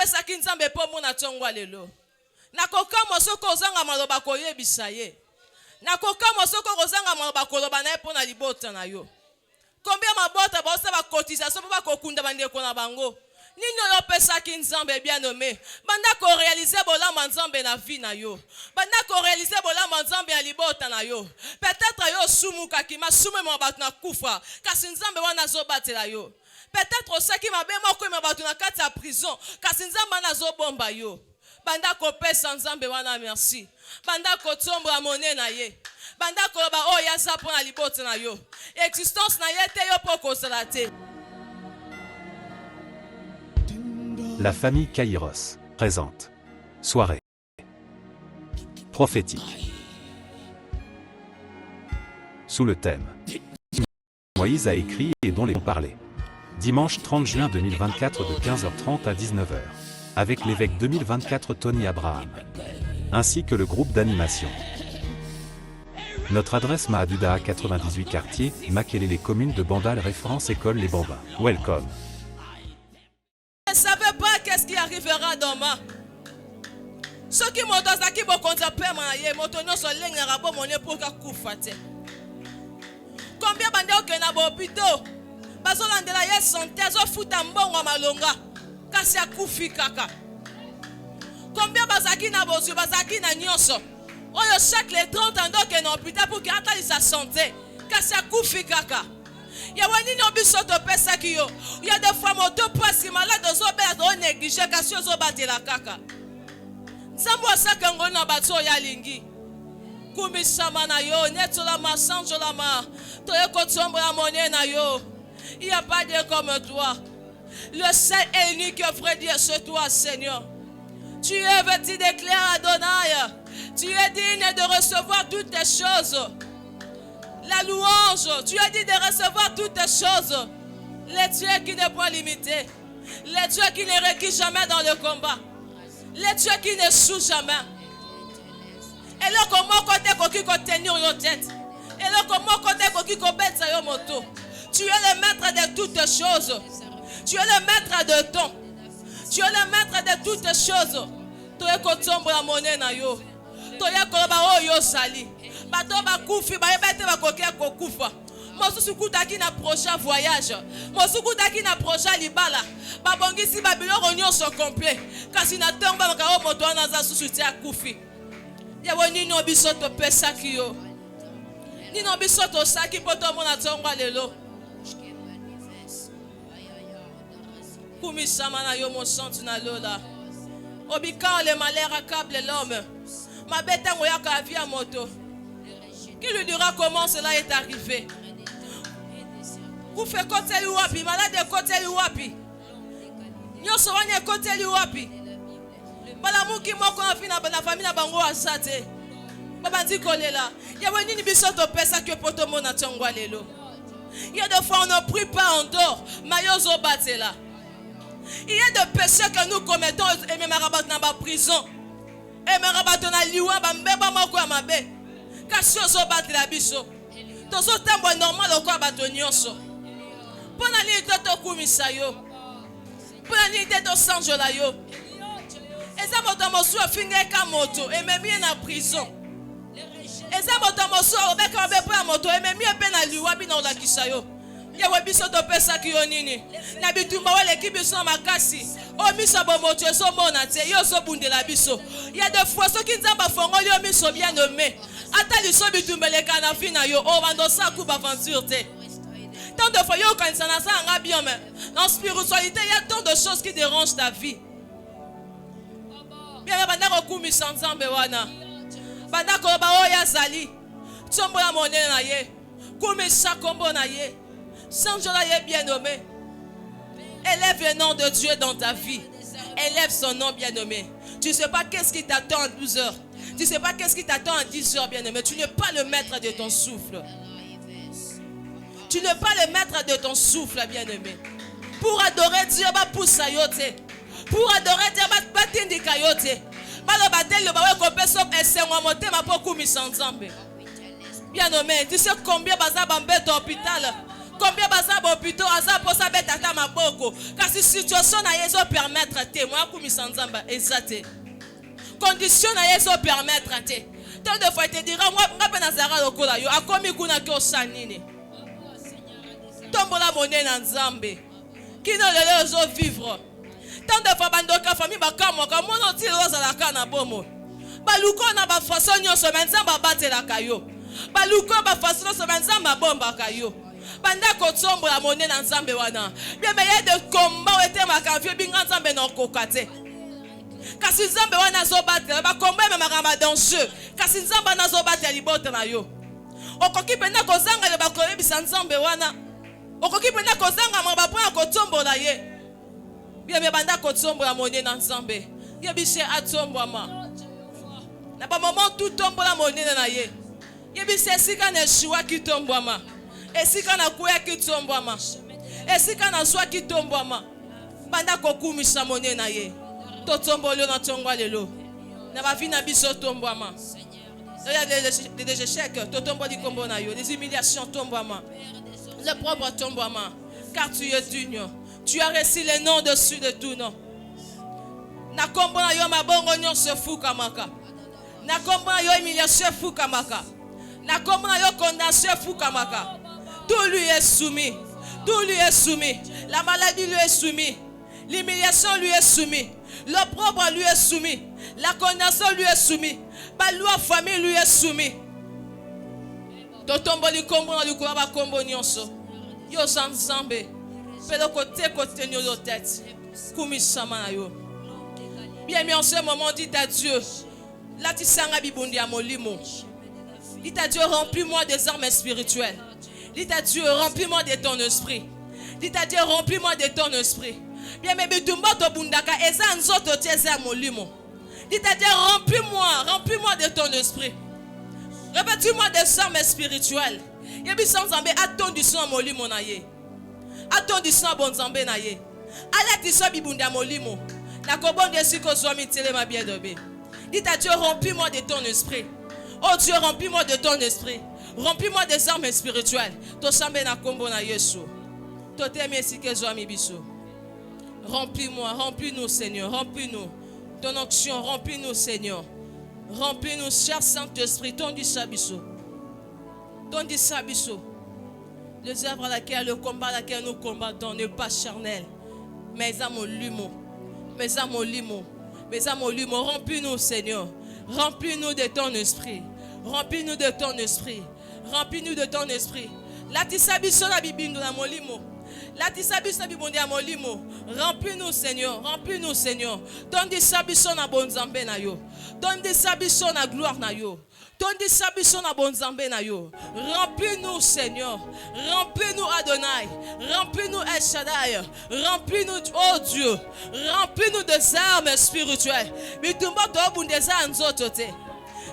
pesa kinzambe po mona tongwa lelo. Na kokamo soko ozanga maloba koyebisa ye. Na kokamo soko ozanga maloba koloba na ye po na libota na yo. Combien mabota bosa ba cotisation po ba kokunda bandeko na bango. Nino yo pesa kinzambe bien nommé. Banda ko réaliser bolama nzambe na vie na yo. Banda ko réaliser bolama nzambe ya libota na yo. Peut-être yo sumuka kima sumu mo batu na kufa. Kasi nzambe wana zo batela yo. Peut-être osaki mabe moko mo batu na kati ya prison. Kasi nzambe na zo bomba yo. Banda ko pesa nzambe wana merci. Banda ko tomba monnaie na ye. Banda ko ba o ya za po na libota na yo. Existence na ye te yo poko salate. La famille Kairos présente soirée prophétique sous le thème Moïse a écrit et dont les ont parlé. Dimanche 30 juin 2024 de 15h30 à 19h avec l'évêque 2024 Tony Abraham ainsi que le groupe d'animation. Notre adresse Mahaduda 98 quartier, Makelele commune de Bandal référence école Les Bambins. Welcome. Je ne savais pas qu'est-ce qui arrivera demain. Ceux qui m'ont dit qu'ils vont contraper ma motonyo sont l'engrais pour mon époque à koufate. Combien bandé au Kenya bopito? Bazola de la yes santé, zo futa mbongo malonga. Kasi a koufi kaka. Combien bazaki na bozu, bazaki na nyonso. Oyo chaque les 30 ans donc en hôpital pour qu'il attende sa santé. Kasi a koufi kaka. Il y a Il y a des femmes qui malades qui négligé kasi ozo batela kaka. Nzambo asaka ngona bato ya lingi. Kumisama na yo, netola masanjo la ma. Toye kotombo la monnaie na yo. Il n'y a pas de comme toi. Le seul et unique vrai Dieu c'est toi Seigneur. Tu es vêtu d'éclairs Adonai. Tu es digne de recevoir toutes tes choses. La louange, tu as dit de recevoir toutes choses. Les dieux qui ne point limiter. Les dieux qui ne requis jamais dans le combat. Les dieux qui ne souent jamais. Et là, comment côté qu'on tenir nos têtes. Et là, comment côté qu'on bête sa moto. Tu es le maître de toutes choses. Tu es le maître de ton. Tu es le maître de toutes choses. Tu es kotombo la monnaie na yo. Tu es koba yo sali. Bato ba kufi ba ebete ba kokia kokufa. Mosusu kutaki na prochain voyage. Mosusu kutaki na prochain libala. Ba bongisi ba biloko nyonso complet. Kasi na tomba ba moto wana za susu ti akufi. Ya woni no biso to pesa kiyo. Ni no biso to saki poto mona tongwa lelo. Kumisama na yo mon santu na lola. Obika le malheur accable l'homme. Ma bête ngoya ka via moto. Qui lui dira comment cela est arrivé? Vous faites côté wapi, malade côté wapi. Nyoso wane côté wapi. Bala muki moko na fina na famille na bango asate. Baba ndi kolela. Ya woni ni biso to pesa que poto mona tongwa lelo. Il y a des fois on ne prie pas en dehors, mayozo batela. Il y a des péchés que nous commettons et même rabat na ba prison. Et même rabat na liwa ba mbeba moko ya mabe. Kasi ozo batela biso. Tozo tembo normal okwa bato nyonso. Pona ni to kumisa yo. Pona ni to sanjola yo. Eza moto mosu afinga ka moto et même na prison. Eza moto mosu obeka be pa moto et même pe na liwa bi na olakisa yo. Ya webiso to pesa ki yo nini. Na bitumba wale ki biso makasi. O miso bo moto so mona te yo so bundela biso. Ya de fois so ki nzamba fongo yo miso bien nommé. Ata liso bitumbele kana fina yo o bando sa coupe aventure te. Tant de fois yo kanisa na sa nga bien mais en spiritualité il y a tant de choses qui dérangent ta vie. Bien banda ko kumisa nzambe wana. Banda ko ba o ya zali. Tsombo ya monene na ye. Kumisa kombo na ye. Sanjola ye bien nommé. Élève le nom de Dieu dans ta vie. Élève son nom bien nommé. Tu ne sais pas qu'est-ce qui t'attend à 12 heures. Tu ne sais pas qu'est-ce qui t'attend à 10 heures bien nommé. Tu n'es pas le maître de ton souffle. Tu n'es pas le maître de ton souffle bien aimé. Pour adorer Dieu, pousse à yote. Pour adorer Dieu, batindi kayote. Balo batel le bawe kopeso esenwa mote ma poku misanzambe. Bien nommé, tu sais combien baza bambé ton hôpital. Combien baza bopito aza posa betata maboko kasi situation na yezo permettre te moi kumisa nzamba ezate condition na yezo permettre te tant de fois te dira moi ngape nazara lokola yo akomi kuna ki osanini tombola monnaie na nzambe kino lelo ozo vivre tant de fois bandoka famille bakamoka mono ti ozalaka na bomo baluko na bafaçon nyonso nzambe abatelaka yo baluko bafaçon nyonso nzambe abombaka yo banda kotsombola monnaie na nzambe wana bien meilleur de combat ete makavio binga nzambe na kokate kasi nzambe wana azobatela bakomba memaka danger kasi nzambe wana azobatela libota na yo okoki penda kozanga le bakoyebisa nzambe wana okoki penda kozanga maba mpona kotsombola ye bien me banda kotsombola monnaie na nzambe yebise atombwama na bamoment tout tombola monnaie na ye yebise esika na eshuwa kitombwama esika na kuya kitombwama esika na zwa kitombwama banda kokumisa monnaie na ye totombolo na tongwa lelo na bavi na biso tombwama il y a des échecs totomboli kombo na yo des humiliations tombwama le propre tombwama car tu es digne tu as reçu le nom dessus de tout nom na kombo na yo mabongo nyonso fukamaka na kombo na yo humiliation fukamaka na kombo na yo condamnation fukamaka. Tout lui est soumis. Tout lui est soumis. La maladie lui est soumise. L'humiliation lui est soumise. L'opprobre lui est soumis. La condamnation lui est soumise. La loi famille lui est soumise. Totomboli kombo na lukula ba kombo nyonso. Yo zanzambe. Pelo côté nyo tête. Kumisama na yo. Bien mais en ce moment dit à Dieu. Là tu sanga bibundi ya molimo. Dit à Dieu remplis-moi des armes spirituelles. Dis à Dieu, remplis-moi de ton esprit. Dis à Dieu, remplis-moi de ton esprit. Bien, mais bitumba to bundaka, eza nzoto tieza molimo. Dis à Dieu, remplis-moi de ton esprit. Répète-moi des armes spirituelles. Yebi sans zambe, attends du sang molimo na ye. Attends du sang bon zambe na ye. Ala ti so bibunda molimo. Na kobonde siko zomi tele ma bien dobe. Dis à Dieu, remplis-moi de ton esprit. Oh Dieu, remplis-moi de ton esprit. Remplis-moi des armes spirituelles. Tosambe na kombo na Yesu. Totemi esike zoami biso. Remplis-moi, remplis-nous Seigneur, remplis-nous. Ton onction, remplis-nous Seigneur. Remplis-nous, cher Saint-Esprit, ton disabiso. Ton disabiso. Les œuvres à laquelle, le combat à laquelle nous combattons n'est pas charnel. Mais à mon limo. Mais à mon limo. Mais à mon limo. Remplis-nous Seigneur. Remplis-nous de ton esprit. Remplis-nous de ton esprit. Remplis-nous de ton esprit. La tisabiso la bibindu na molimo. La tisabiso la bibundi na molimo. Remplis-nous Seigneur. Remplis-nous Seigneur. Ton disabiso na bonzambe na yo. Ton disabiso na gloire na yo. Ton disabiso na bonzambe na yo. Remplis-nous Seigneur. Remplis-nous Adonai. Remplis-nous El Shaddai. Remplis-nous oh Dieu. Remplis-nous des armes spirituelles. Bitumba to bundeza nzoto te.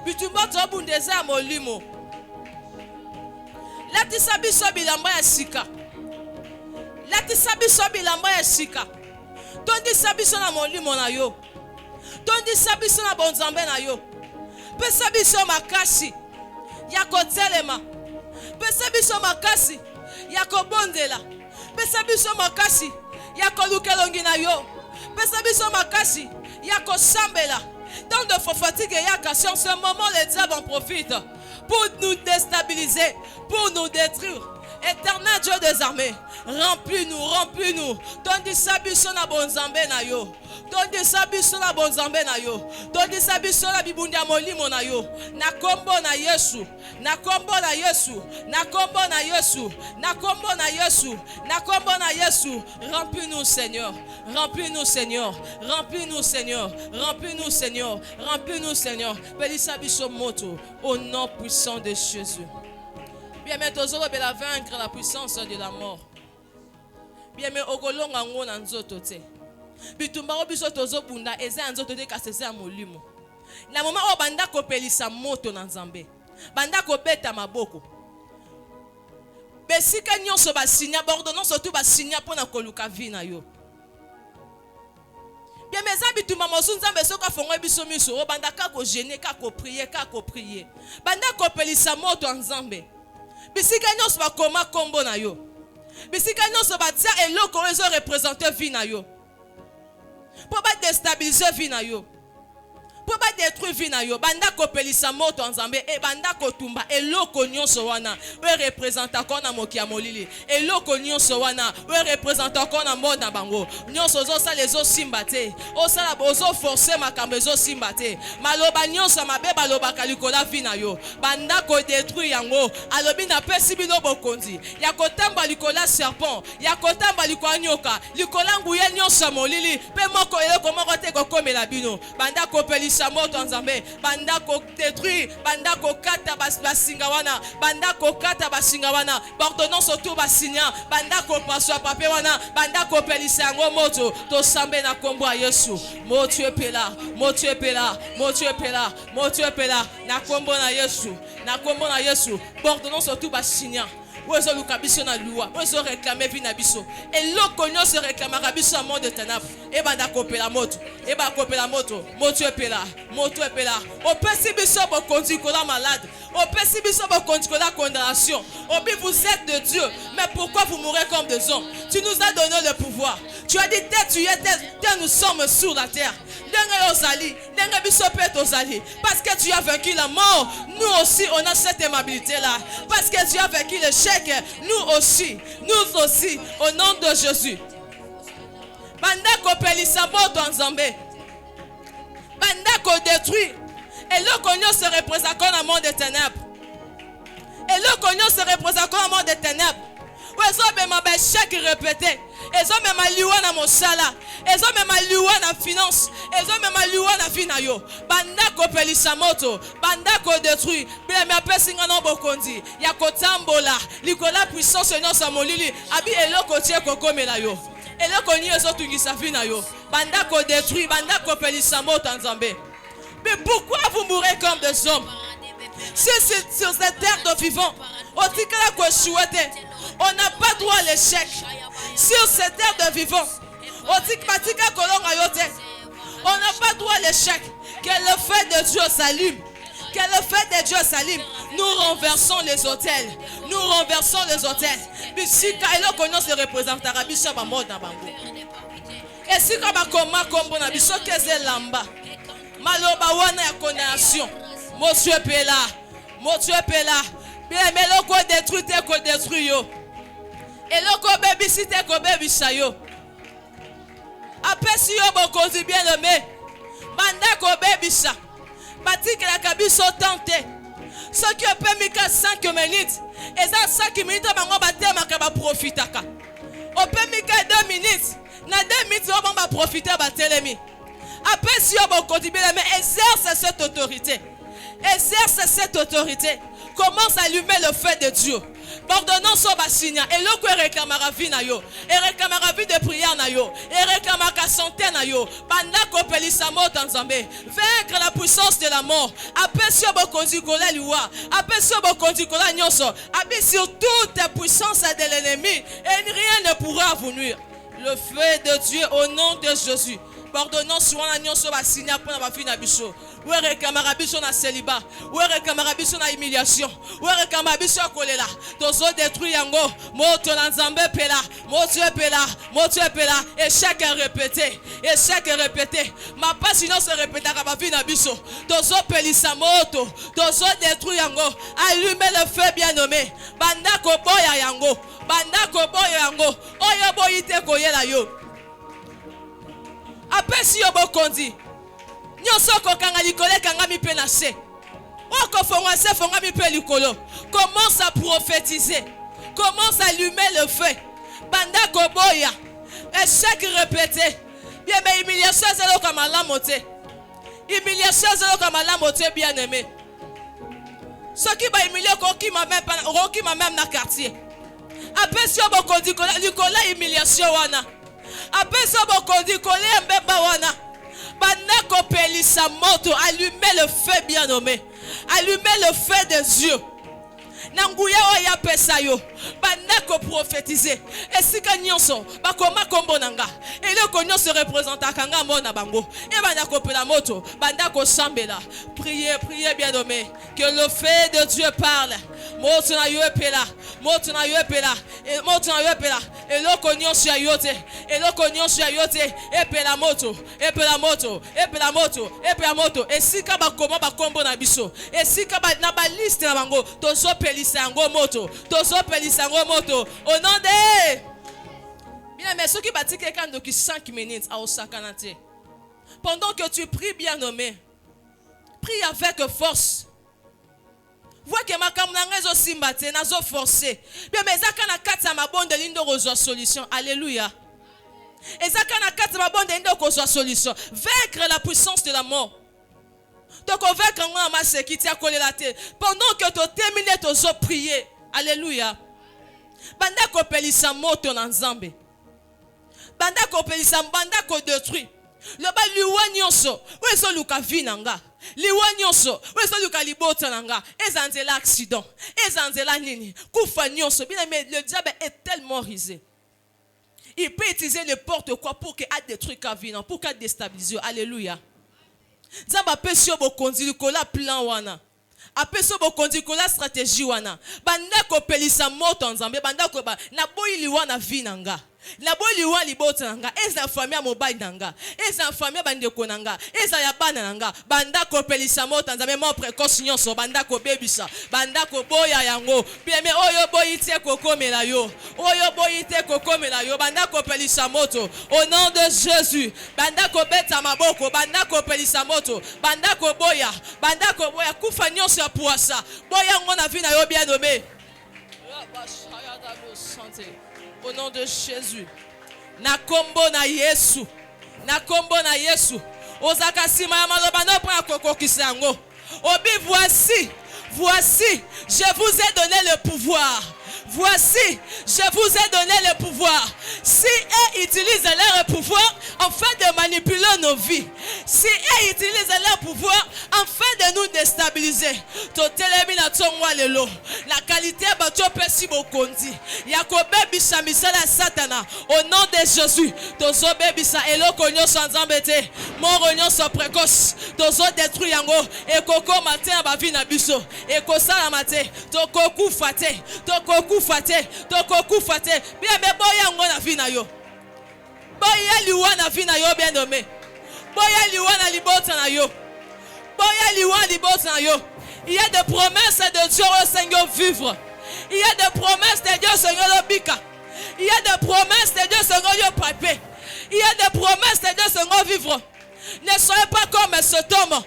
Bitumba to bundeza molimo. Lati sabiso bilamba ya sika. Lati sabiso bilamba ya sika. Tondi sabiso na molimo na yo. Tondi sabiso na bonzambe na yo. Pe sabiso makasi. Ya kotelema. Pe sabiso makasi. Ya kobondela. Pe sabiso makasi. Ya kolukelongi na yo. Pe sabiso makasi. Ya kosambela. Tant de fois fatigué, si en ce moment les diables en profitent pour nous déstabiliser, pour nous détruire. Éternel Dieu des armées, remplis-nous, remplis-nous. Tondi sabiso na bonzambe na yo. Tondi sabiso na bonzambe na yo. Tondi sabiso na bibundi ya molimo na yo. Na kombo na Yesu. Na kombo na Yesu. Na kombo na Yesu. Na kombo na Yesu. Na kombo na Yesu. Remplis-nous Seigneur. Remplis-nous Seigneur. Remplis-nous Seigneur. Remplis-nous Seigneur. Remplis-nous Seigneur. Bénis sabiso moto au nom puissant de Jésus. Bien, mais tous autres la vaincre la puissance de la mort. Bien, mais okolonga ngona nzoto te. Bitumba obiso tozo bunda eza nzoto te kasese molimo. Na moment o banda kopelisa moto na nzambe. Banda kopeta maboko. Besika nyonso ba signa bordonnance surtout ba signa pona koluka vi na yo. Bien, mais ça bitumba mosu nzambe soka fongo biso miso o banda ka ko gêner ka ko prier. Banda kopelisa moto nzambe. Bisika nyonso bakoma kombo na yo. bisika nyonso batia eloko oyo ezo représenter vie na yo po ba déstabiliser vie na yo po ba détruire vie na yo banda kopelisa moto nzambe e banda kotumba eloko nyonso wana we representa ko na moki ya molili eloko nyonso wana we representa ko na monde na bango nyonso zo sala ezo simba te osala bozo forcer makambo ezo simba te maloba nyonso mabe balobaka likola vie na yo banda ko détruire yango alobi na pesi bino bokonzi ya kotamba likola serpent ya kotamba likola nyoka likola nguye nyonso molili pe moko eloko moko te kokomela bino banda kopelisa moto nzambe banda ko détruire banda ko kata basinga wana banda ko kata basinga wana ordonnance autour basinya banda ko paswa papier wana banda ko pelisa yango moto to sambe na kombo ya Yesu moto epela moto epela moto epela moto epela na kombo na Yesu ordonnance autour basinya Wezo luka biso na loi, wezo réclamer vie na biso. Et l'okonyo se réclamera biso à monde de ténèbres. Et banda kopela moto, et ba kopela moto, moto epela. O pesi biso bo kontikola malade. O pesi biso bo kontikola condamnation. Obi vous êtes de Dieu, mais pourquoi vous mourrez comme des hommes? Tu nous as donné le pouvoir. Tu as dit dès nous sommes sur la terre. Parce que tu as vaincu la mort, nous aussi on a cette aimabilité là. Parce que tu as vaincu l'échec, nous aussi, au nom de Jésus. Banda ko pelisa moto nzambe. Banda ko détruit. Et le cognon se représente comme un monde de ténèbres. Et le cognon se représente comme un monde de ténèbres. Ils ont même un chèque répété. Ils ont même un liwa na mosala. Ils ont même un liwa na finance. Ils ont même un liwa na finayo. Banda ko pelisa moto. Banda ko détruit. Bien mais après singa no bokondi. Ya ko tambola. Likola puissance seigneur sa molili. Abi eloko tie ko komela yo. Eloko ni ezo tungisa finayo. Banda ko détruit. Banda ko pelisa moto nzambe. Mais pourquoi vous mourrez comme des hommes? Sur cette terre de vivants. Otikala ko chouette. On n'a pas droit à l'échec. Sur cette terre de vivants, on n'a pas droit à l'échec. Que le feu de Dieu s'allume. Que le feu de Dieu s'allume. Nous renversons les hôtels. Nous renversons les hôtels. Et si on se représentera, et si on a biso keze lamba. Maloba wana ya condamnation. Monsieur Pela. Monsieur Pela. Bien mais le ko détruit te ko détruit yo. Et le ko baby si te ko baby sayo. Après si yo bokozi bien aimé. Banda ko baby sa. Batik la kabiso tante. Ce qui peut mika 5 minutes. Et ça 5 minutes bango batema ka ba profitaka. On peut mika 2 minutes. Na 2 minutes on va profiter ba telemi. Après si yo bokozi bien aimé, exerce cette autorité. Exerce cette autorité. Commence à allumer le feu de Dieu. Pardonnons son bassinia. Et le quoi réclamera vie na yo. Et réclamera vie de prière na yo. Et réclamera santé na yo. Banda kopelisa mot en Zambé. Vaincre la puissance de la mort. Après sur bokondi kola liwa. Après sur bokondi kola nyoso. Après sur toute la puissance de l'ennemi. Et rien ne pourra vous nuire. Le feu de Dieu au nom de Jésus. Pardonnons souvent la nyoso bassinia pour la vie na biso. Où est Kamarabiso na célibat? Où est Kamarabiso na humiliation? Où est Kamarabiso kolela? Tozo détruit yango. Moto lanzambe pela. Moto pela. Échec répété. Échec répété. Ma pas sinon se répétera ma vie na biso. Tozo pelisa moto. Tozo détruit yango. Allumez le feu bien nommé. Banda koboya yango. Banda koboya yango. Oyo boyite koyela yo. Après si yo bokondi. Commence à prophétiser. Commence à allumer le feu. Banda koboya. Échec répété. Bien mais humiliation c'est comme la montée. Humiliation c'est comme la montée bien aimé. Ce qui va humilier qui m'a même dans quartier. Après si on bokondi kola humiliation wana. Après si on bokondi kola mbeba wana. Banda kopelisa moto, allumez le feu bien nommé. Allumez le feu de Dieu. Nanguya oya pesa yo. bandako prophétiser esika nyonso bakoma kombo nanga eloko nyonso représenta kanga mona bango et bandako pela moto bandako sambela. Priez, priez bien-aimé, que le feu de Dieu parle. Moto na yo pela, moto na yo pela, et moto na yo pela, eloko nyonso ya yote, eloko nyonso ya yote, et pela moto, et pela moto, et pela moto, et pela moto, esika bakoma bakombo na biso, esika ba na ba liste na bango, tozo pelisa yango moto, tozo pelisa yango moto, au nom de bien, mais ceux qui bâtit quelqu'un de 5 minutes à Osakanate. Pendant que tu pries, bien nommé, prie avec force. Vois que ma camarade aussi matin, nazo forcé. Bien, mais ça quand la carte ma bonne de ligne de solution. Alléluia. Et ça quand la carte ma bonne de ligne de solution. Vaincre la puissance de la mort. Donc on vaincre un masse qui t'a collé la tête. Pendant que tu termines ton prier. Alléluia. Banda ko pelisa moto na nzambe. Banda ko pelisa banda ko détruit. Le bal liwa nyonso, weso luka vinanga. Liwa nyonso, weso luka libota nanga. Ezanzela accident, ezanzela nini. Kufa nyonso, bien mais le diable est tellement risé. Il peut utiliser n'importe quoi pour qu'il y ait des trucs à vivre, pour qu'il déstabilise. Alléluia. Zamba pesio bo kondi kola plan wana. Apeso bo kondi kola stratégie wana. Banda ko pelisa moto nzambe, banda ko ba na boyi liwa na vinanga. La boy liwa libota nanga, eza famille mobile nanga, eza famille bandeko nanga, eza ya bana nanga, banda ko pelisa mota nzambe mo précoce nyonso, banda ko bebisa, banda ko boya yango, bien mais oyo boyite ko komela yo, oyo boyite ko komela yo, banda ko pelisa moto, au nom de Jésus, banda ko beta maboko, banda ko pelisa moto, banda ko boya kufa nyonso ya puasa, boya ngona vina yo bien nommé. Au nom de Jésus. Na kombo na Yesu. Na kombo na Yesu. Ozaka sima ya maloba no pra koko kisango. Obi voici, je vous ai donné le pouvoir. Voici, je vous ai donné le pouvoir. Si eux utilisent leur pouvoir afin de manipuler nos vies, si eux utilisent leur pouvoir afin de nous déstabiliser, la qualité de pesi bokondi. Yakobe bishamisa la satana. Au nom de Jésus, tozo bebisa eloko nyonso nzambete. Moro nyonso précoce. Tozo détruit yango. Ekoko matin ba vi na biso. Ekosala mate. Tokoku fate. Tokoku fate. Bien me boya ngo na vi na yo. Boya liwa na vi na yo bien nommé. Boya liwa na libota na yo. Boya liwa libota na yo. Il y a des promesses de Dieu au Seigneur vivre. Il y a des promesses de Dieu Seigneur le bika. Il y a des promesses de Dieu Seigneur le papé. Il y a des promesses de Dieu Seigneur vivre. Ne soyez pas comme cet homme.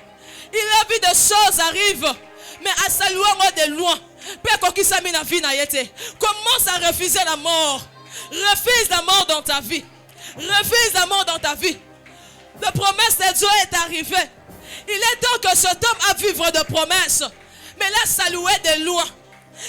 Il a vu des choses arrivent, mais à sa loin de loin. Commence à refuser la mort. Refuse la mort dans ta vie. Refuse la mort dans ta vie. La promesse de Dieu est arrivée. Il est temps que cet homme a vivre de promesses. Mais là, salué de loin.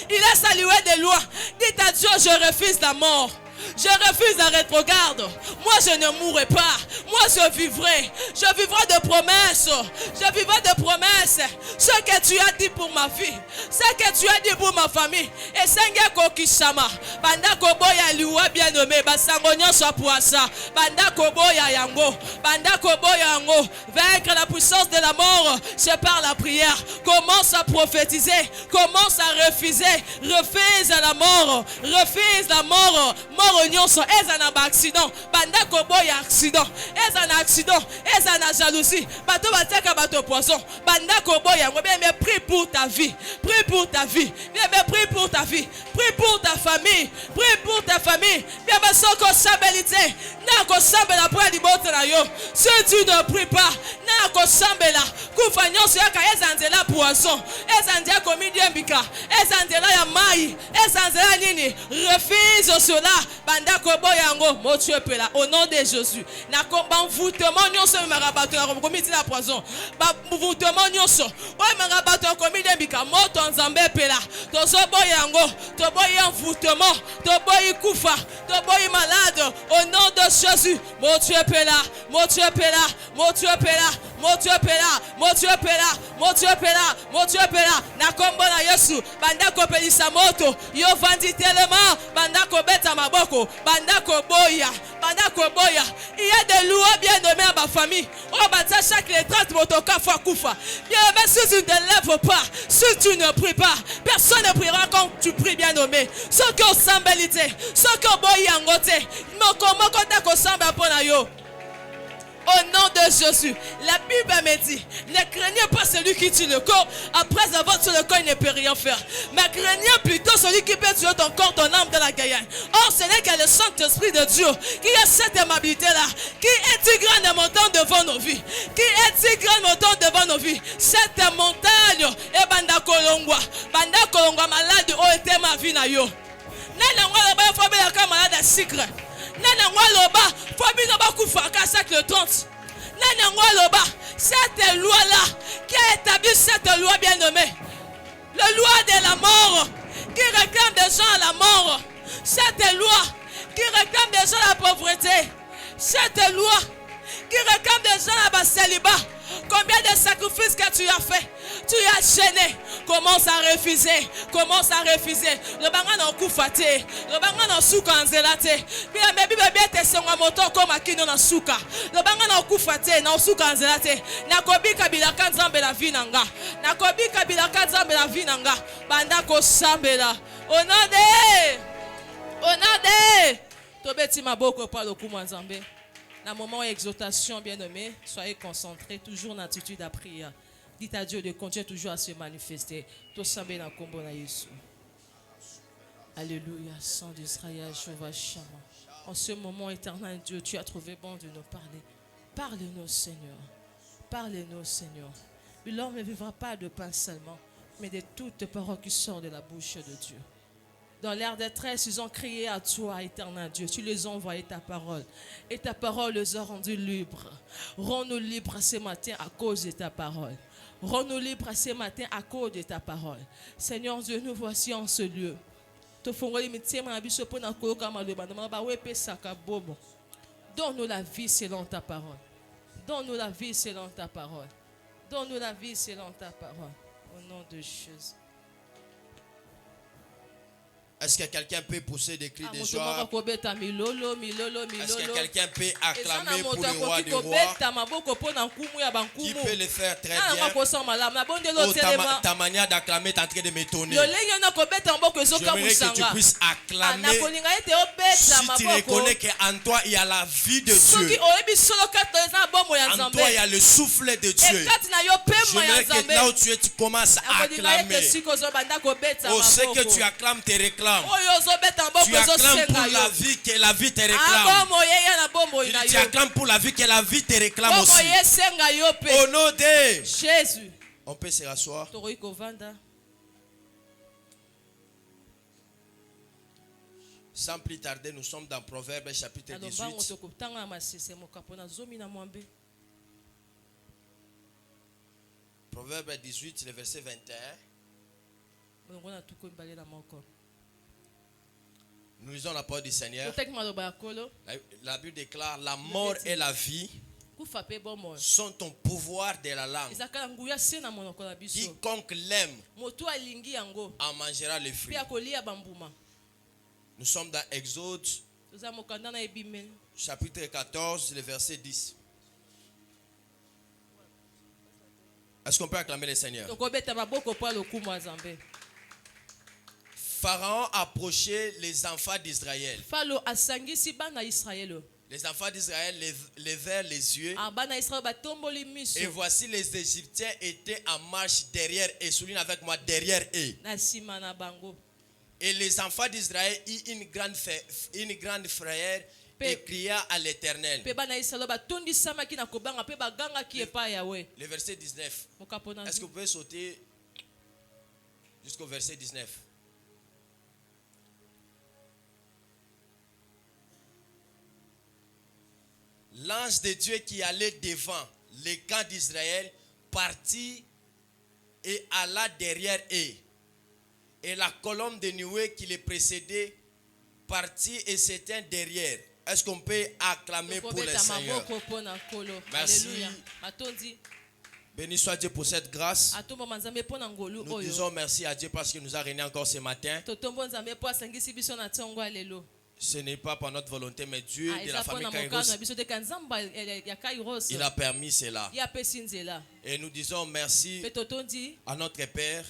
Il a salué de loin. Dites à Dieu, je refuse la mort. Je refuse la rétrograde. Moi, je ne mourrai pas. Moi, je vivrai. Je vivrai de promesses. Je vivrai de promesses. Ce que tu as dit pour ma vie. Ce que tu as dit pour ma famille. Et Seigneur Kokishama. Banda Koboya Liwa bien nommé. Basangonyo soit pour ça. Banda Koboya Yango. Banda Koboya Yango. Vaincre la puissance de la mort. C'est par la prière. Commence à prophétiser. Commence à refuser. Refuse la mort. Refuse la mort. Mort nyonso ezana ba accident banda ko boya accident ezana accident ezana jalousie bato bateka bato poisson banda ko boya ngo bien mais prie pour ta vie, prie pour ta vie, bien mais prie pour ta vie, prie pour ta famille, prie pour ta famille, bien mais soko sabelité na ko sabela pour libota na yo. Si tu ne pries pas na ko sabela kufa nyonso yaka ezanzela poisson ezanzela comédien bika ezanzela ya mai ezanzela nini. Refuse cela. Banda koboya ngo motu pela au nom de Jésus. Na komba envoûtement nyonso marabato na komiti la poison. Ba envoûtement nyonso. Oy marabato komide bika moto nzambe pela. Tozo boya ngo, to boya envoûtement, to boya kufa, to boya malade au nom de Jésus. Motu pela, motu pela, motu pela. mon Dieu pela, mon Dieu pela, mon Dieu pela, mon Dieu pela, na kombo na Yesu, banda kopelisa moto, yo vandi tellement, banda kobeta maboko, banda koboya, il y a des loups bien nommés à ma famille, oh bata chaque les 30 motoka fois koufa, bien aimé, si tu ne te lèves pas, si tu ne pries pas, personne ne priera quand tu pries bien nommé, ceux qui ont sambelité, ceux qui ont boyi angote, moko ta ko samba pona yo. Au nom de Jésus, la Bible me dit, ne craignez pas celui qui tue le corps, après avoir tué le corps, il ne peut rien faire. Mais craignez plutôt celui qui peut tuer ton corps, ton âme dans la gaïenne. Or, ce n'est que le Saint-Esprit de Dieu qui a cette aimabilité-là, qui est si grand montant devant nos vies, qui est si grand montant devant nos vies. Cette montagne est Banda Kolongwa malade, oh, était ma vie na yo. Malade à sucre. Le 30. Cette loi-là qui a établi cette loi bien nommée, la loi de la mort qui réclame des gens à la mort, cette loi qui réclame des gens à la pauvreté, cette loi qui réclame des gens à la célibat. Combien de sacrifices que tu as fait? Tu as gêné. Commence à refuser. Commence à refuser. Le bangan en koufate. Le bangan en souka en zelate. Bien, mais bien, te senga moto comme akino na souka. Le bangan en koufate na souka en zelate. Nakobi kabila kanzambe la vinanga. Nakobi kabila kanzambe la vinanga. Banda ko sambela. Onade. Onade. Tobeti maboko pa lo kumanzambe. Dans le moment d'exaltation, bien-aimé, soyez concentrés, toujours en attitude à prière. Dites à Dieu de continuer toujours à se manifester. Tout semble dans le combo de Jésus. Alléluia, Saint d'Israël, Jéhovah Shammah. En ce moment éternel, Dieu, tu as trouvé bon de nous parler. Parle-nous, Seigneur. Parle-nous, Seigneur. L'homme ne vivra pas de pain seulement, mais de toutes paroles qui sortent de la bouche de Dieu. Dans l'air de détresse, ils ont crié à toi, éternel Dieu. Tu les as envoyé ta parole. Et ta parole les a rendus libres. Rends-nous libres ce matin à cause de ta parole. Rends-nous libres ce matin à cause de ta parole. Seigneur Dieu, nous voici en ce lieu. Donne-nous la vie selon ta parole. Donne-nous la vie selon ta parole. Donne-nous la vie selon ta parole. Au nom de Jésus. Est-ce que quelqu'un peut pousser des cris de joie? Est-ce que quelqu'un peut acclamer pour le roi des rois? Qui peut le faire très bien? Oh, ta manière d'acclamer est en train de m'étonner. J'aimerais que tu puisses acclamer si tu reconnais qu'en toi il y a la vie de Dieu. En toi il y a le souffle de Dieu. J'aimerais que là où tu es, tu commences à acclamer. Oh, ce que tu acclames te réclame. Tu acclames pour la vie que la vie te réclame. Tu acclames pour la vie que la vie te réclame aussi. Au nom de Jésus. On peut se rasseoir. Sans plus tarder, nous sommes dans Proverbes chapitre 18. Proverbes 18, le verset 21. Nous lisons la parole du Seigneur. La Bible déclare: la mort et la vie sont ton pouvoir de la langue. Quiconque l'aime en mangera le fruit. Nous sommes dans Exode chapitre 14, le verset 10. Est-ce qu'on peut acclamer le Seigneur? Pharaon approchait les enfants d'Israël. Les enfants d'Israël levèrent les yeux. Et voici les Égyptiens étaient en marche derrière eux. Souligne avec moi, derrière eux. Et les enfants d'Israël eurent une grande frayeur et cria à l'Éternel. Le verset 19. Est-ce que vous pouvez sauter jusqu'au verset 19? L'ange de Dieu qui allait devant les camps d'Israël partit et alla derrière eux. Et la colonne de nuée qui les précédait partit et s'éteint derrière. Est-ce qu'on peut acclamer pour le Seigneur? Merci. Béni soit Dieu pour cette grâce. Nous disons merci à Dieu parce qu'il nous a réunis encore ce matin. Ce n'est pas par notre volonté, mais Dieu de la famille Kairos, il a permis cela. Et nous disons merci à notre Père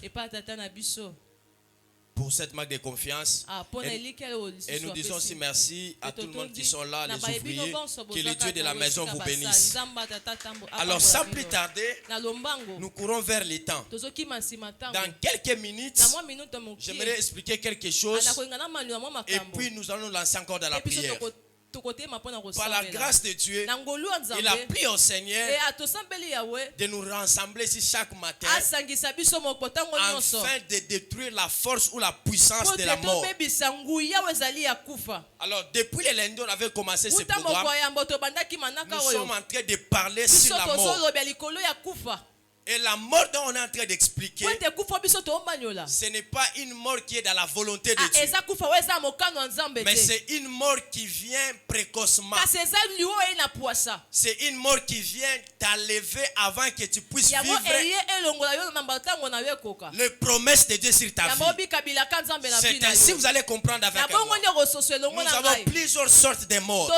pour cette marque de confiance. Et nous disons aussi merci à tout le monde qui sont là, les ouvriers. Que le Dieu de la maison vous bénisse. Alors sans plus tarder, nous courons vers les temps. Dans quelques minutes, j'aimerais expliquer quelque chose. Et puis nous allons nous lancer encore dans la prière. Par la grâce de Dieu, il a pris au Seigneur de nous rassembler ici chaque matin afin de détruire la force ou la puissance de la mort. Alors depuis le lundi, on avait commencé ce programme. Nous sommes en train de parler sur la mort. Et la mort dont on est en train d'expliquer, ce n'est pas une mort qui est dans la volonté de Dieu, mais c'est une mort qui vient précocement. C'est une mort qui vient t'enlever avant que tu puisses vivre les promesses de Dieu sur ta vie. C'est ainsi que vous allez comprendre avec moi. Nous avons plusieurs sortes de morts.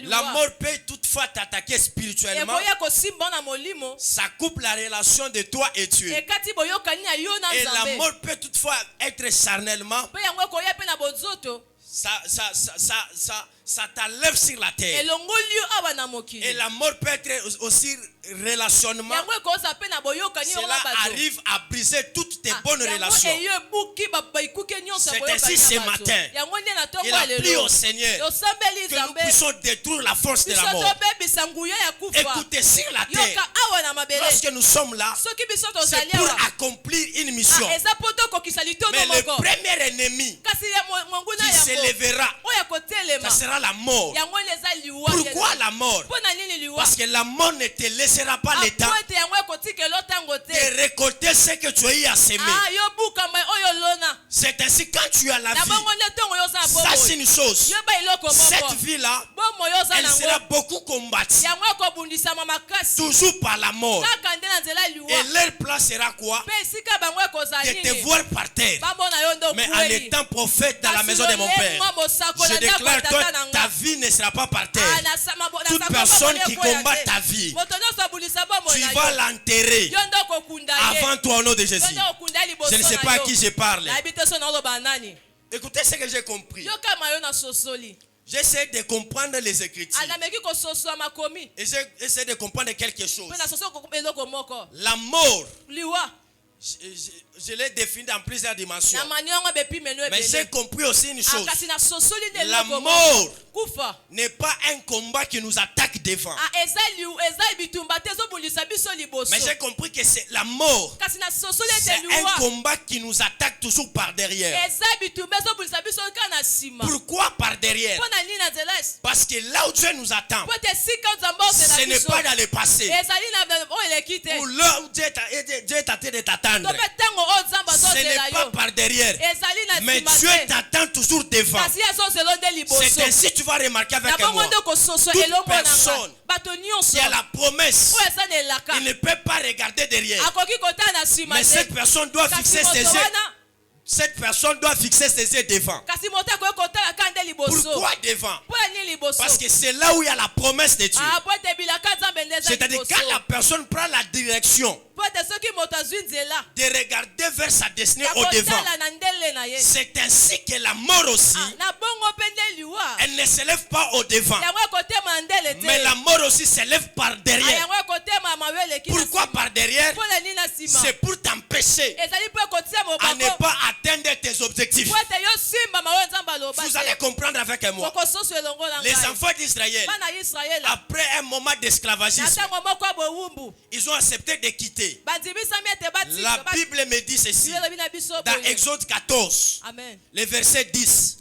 La mort peut toutefois t'attaquer spirituellement. Ça coupe la relation de toi et Dieu. Et la mort peut toutefois être charnellement. Ça t'enlève sur la terre. Et la mort peut être aussi relationnement. Cela arrive à briser toutes tes bonnes relations. C'est ainsi ce matin. Il a pris au Seigneur que nous puissions détruire la force de la mort. Écoutez, sur la terre, lorsque nous sommes là, c'est pour accomplir une mission. Mais le premier ennemi qui s'élèvera, ça sera la mort. Pourquoi la mort? Parce que la mort ne te laissera pas le temps de récolter ce que tu as eu à semer. C'est ainsi quand tu as la vie. Ça c'est une chose. Cette vie-là, elle sera beaucoup combattue. Toujours par la mort. Et leur plan sera quoi? De te voir par terre. Mais en étant prophète dans la maison de mon Père, je déclare que ta vie ne sera pas par terre. Toute personne qui combat ta vie, tu vas l'enterrer avant toi au nom de Jésus. Je ne sais pas à qui je parle. Écoutez ce que j'ai compris. J'essaie de comprendre les Écritures. Et j'essaie de comprendre quelque chose. La mort, je l'ai défini dans plusieurs dimensions. Mais j'ai compris aussi une chose. La mort n'est pas un combat qui nous attaque devant. Mais j'ai compris que c'est la mort. C'est un combat qui nous attaque toujours par derrière. Pourquoi par derrière? Parce que là où Dieu nous attend, ce n'est pas dans le passé. Ou là où Dieu est en train de t'attendre, ce n'est pas par derrière. Mais Dieu t'attend toujours devant. C'est ainsi que tu vas remarquer avec moi. Toute personne qui a la promesse, il ne peut pas regarder derrière. Mais cette personne doit fixer ses yeux. Cette personne doit fixer ses yeux devant. Pourquoi devant? Parce que c'est là où il y a la promesse de Dieu. C'est-à-dire quand la personne prend la direction de regarder vers sa destinée au devant, c'est ainsi que la mort aussi, elle ne s'élève pas au devant, mais la mort aussi s'élève par derrière. Pourquoi par derrière? C'est pour t'empêcher à ne pas atteindre tes objectifs. Vous allez comprendre avec moi. Les enfants d'Israël, après un moment d'esclavagisme, ils ont accepté de quitter. La Bible me dit ceci dans Exode 14, le verset 10.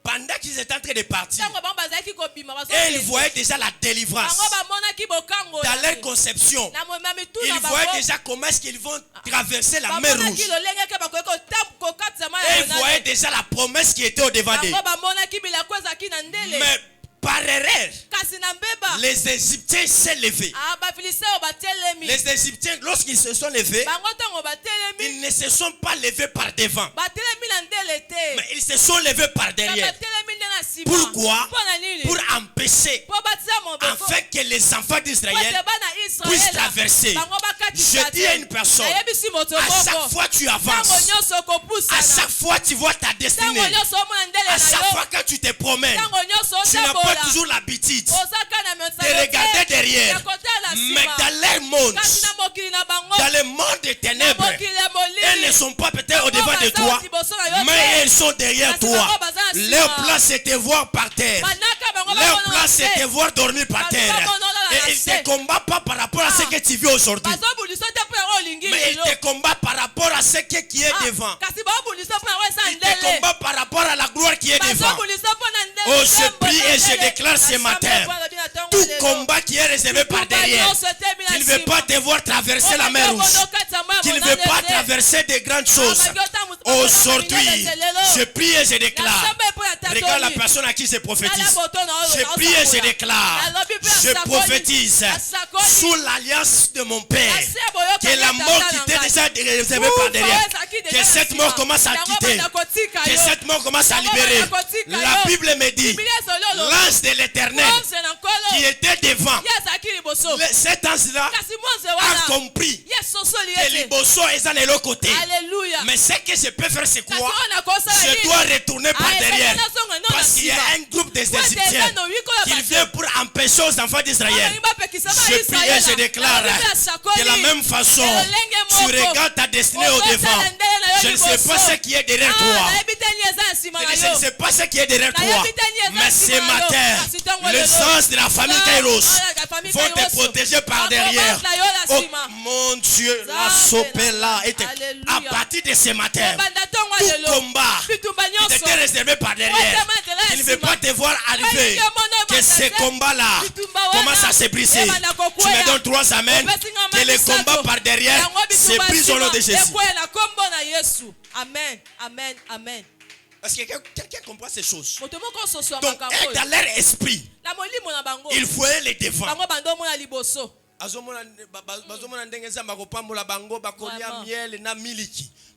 Pendant qu'ils étaient en train de partir, et ils voyaient déjà la délivrance. Dans leur conception, ils voyaient déjà comment est-ce qu'ils vont traverser la mer Rouge. Et ils voyaient déjà la promesse qui était au devant d'eux. Mais par erreur, les Égyptiens s'est levés. Les Égyptiens, lorsqu'ils se sont levés, ils ne se sont pas levés par devant, mais ils se sont levés par derrière. Pourquoi? Pour empêcher, afin que les enfants d'Israël puissent traverser. Je dis à une personne, à chaque fois tu avances, à chaque fois tu vois ta destinée, à chaque fois que tu te promènes, tu n'as pas toujours l'habitude de regarder derrière. Mais dans leur monde, dans le monde des ténèbres, elles ne sont pas peut-être au devant de toi, mais elles sont derrière toi. Leur place c'est te voir par terre. Leur place c'est te voir dormir par terre. Et ils ne te combattent pas par rapport à ce que tu vis aujourd'hui, mais ils te combattent par rapport à ce qui est devant. Ils te combattent par rapport à la gloire qui est devant. Oh, je prie et je déclare ce matin, tout combat qui est réservé par derrière, qu'il ne veut pas te voir traverser la mer Rouge, qu'il ne veut pas traverser de grandes choses, aujourd'hui, je prie et je déclare. Regarde la personne à qui je prophétise. Je prie et je déclare. Je prophétise sous l'alliance de mon Père que la mort qui était déjà réservée par derrière, que cette mort commence à quitter, que cette mort commence à libérer. La Bible me dit, l'ange de l'Éternel qui était devant, cet ange-là a compris que les bossons sont de l'autre côté. Mais ce que je peux faire, c'est quoi? Je dois retourner par derrière, parce qu'il y a un groupe des Égyptiens qui vient pour empêcher aux enfants d'Israël. Je prie et je déclare de la même façon, tu regardes ta destinée au devant. Je ne sais pas ce qui est derrière toi. Je ne sais pas ce qui est derrière toi. Mais ce matin, les anges de la famille Kairos vont te protéger par derrière. Oh mon Dieu, la sopela était. À partir de ce matin, tout combat qui était réservé par derrière, il ne veut pas te voir arriver, que ce combat-là commence à se briser. Tu me donnes 3 amens, que les combats par derrière se brisent au nom de Jésus. Amen, amen, amen. Est-ce que quelqu'un comprend ces choses? Donc, dans leur esprit, il faut les devant.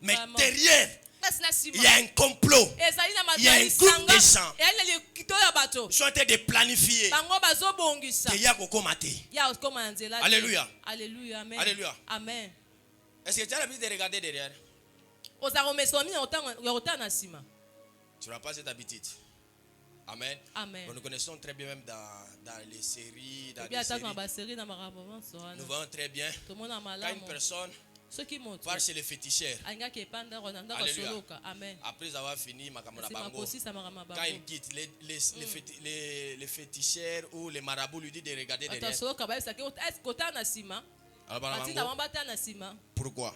Mais derrière, il y a un complot. Il y a un groupe de gens qui sont en train de planifier. Alléluia. Alléluia. Amen. Alléluia. Amen. Est-ce que tu as l'habitude de regarder derrière? Tu n'as pas cette habitude. Amen. Amen. Nous connaissons très bien même dans les séries, nous voyons très bien quand une personne part chez le féticheur. Alléluia. Après avoir fini quand il quitte, les féticheurs ou les marabouts lui disent de regarder derrière. Pourquoi?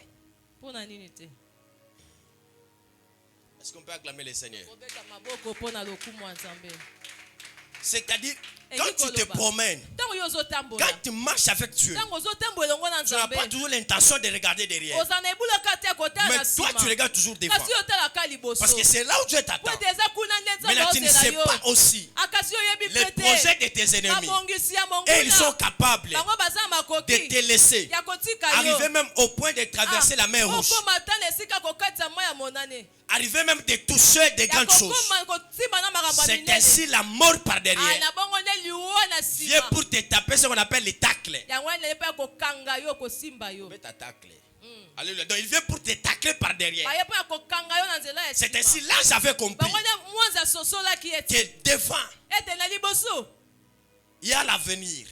Est-ce qu'on peut acclamer le Seigneur? C'est-à-dire, quand tu te promènes, quand tu marches avec Dieu, tu n'as pas toujours l'intention de regarder derrière. Mais toi, tu regardes toujours devant. Parce que c'est là où Dieu t'attend. Mais là, tu ne sais pas aussi les projets de tes ennemis. Et ils sont capables de te laisser arriver même au point de traverser la mer Rouge. Arriver même de toucher des grandes choses. C'est ainsi la mort par derrière vient pour te taper ce qu'on appelle les tacles. Alléluia. Donc il vient pour te tacler par derrière. C'est ainsi là j'avais compris que devant il y a l'avenir.